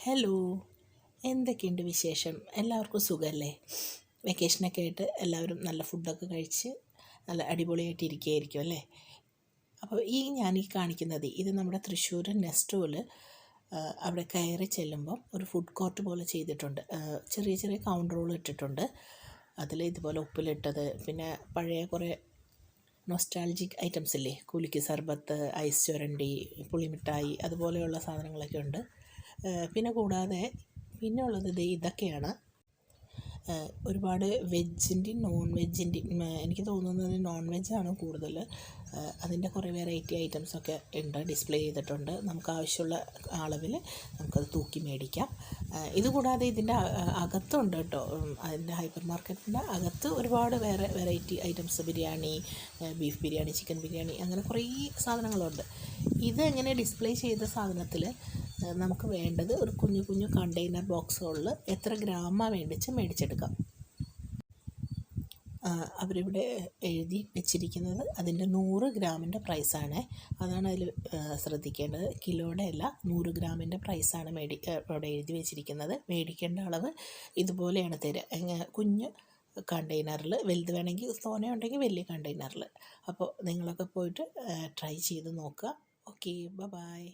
Hello, എന്തൊക്കെയുണ്ട് വിശേഷം? എല്ലാവർക്കും സുഖമല്ലേ? വെക്കേഷനൊക്കെ ആയിട്ട് എല്ലാവരും നല്ല ഫുഡൊക്കെ കഴിച്ച് നല്ല അടിപൊളിയായിട്ട് ഇരിക്കുകയായിരിക്കും അല്ലേ? അപ്പോൾ ഞാൻ കാണിക്കുന്നത് ഇത് നമ്മുടെ തൃശ്ശൂർ നെസ്റ്റോയിൽ അവിടെ കയറി ചെല്ലുമ്പം ഒരു ഫുഡ് കോർട്ട് പോലെ ചെയ്തിട്ടുണ്ട്. ചെറിയ ചെറിയ കൗണ്ടറുകൾ ഇട്ടിട്ടുണ്ട്. അതിൽ ഇതുപോലെ ഉപ്പിലിട്ടത്, പിന്നെ പഴയ കുറേ നൊസ്റ്റാൾജിക് ഐറ്റംസ് ഇല്ലേ, കുലുക്കി സർബത്ത്, ഐസ് ചുരണ്ടി, പുളിമിഠായി, അതുപോലെയുള്ള സാധനങ്ങളൊക്കെ ഉണ്ട്. പിന്നെ കൂടാതെ പിന്നെ ഉള്ളത് ഇതൊക്കെയാണ്. ഒരുപാട് വെജിൻ്റെയും നോൺ വെജിൻ്റെയും, എനിക്ക് തോന്നുന്നത് നോൺ വെജാണ് കൂടുതൽ. അതിൻ്റെ കുറേ വെറൈറ്റി ഐറ്റംസൊക്കെ ഉണ്ട്, ഡിസ്പ്ലേ ചെയ്തിട്ടുണ്ട്. നമുക്ക് ആവശ്യമുള്ള അളവിൽ നമുക്കത് തൂക്കി മേടിക്കാം. ഇതുകൂടാതെ ഇതിൻ്റെ അകത്തുണ്ട് കേട്ടോ, അതിൻ്റെ ഹൈപ്പർ മാർക്കറ്റിൻ്റെ അകത്ത് ഒരുപാട് വേറെ variety items, biryani, beef biryani, chicken biryani, അങ്ങനെ കുറേ സാധനങ്ങളുണ്ട്. ഇതെങ്ങനെ ഡിസ്പ്ലേ ചെയ്ത സാധനത്തിൽ നമുക്ക് വേണ്ടത് ഒരു കുഞ്ഞു കുഞ്ഞു കണ്ടെയ്നർ ബോക്സുകളിൽ എത്ര ഗ്രാമാണ് മേടിച്ചെടുക്കാം. അവരിവിടെ എഴുതി വെച്ചിരിക്കുന്നത് അതിൻ്റെ 100 ഗ്രാമിൻ്റെ പ്രൈസാണ്. അതാണ് അതിൽ ശ്രദ്ധിക്കേണ്ടത്. കിലോയുടെ അല്ല, 100 ഗ്രാമിൻ്റെ പ്രൈസാണ് അവിടെ എഴുതി വെച്ചിരിക്കുന്നത്. മേടിക്കേണ്ട അളവ് ഇതുപോലെയാണ് തരിക, കുഞ്ഞ് കണ്ടെയ്നറിൽ. വലുത് വേണമെങ്കിൽ തോനെയുണ്ടെങ്കിൽ വലിയ കണ്ടെയ്നറിൽ. അപ്പോൾ നിങ്ങളൊക്കെ പോയിട്ട് ട്രൈ ചെയ്ത് നോക്കുക. Okay, by.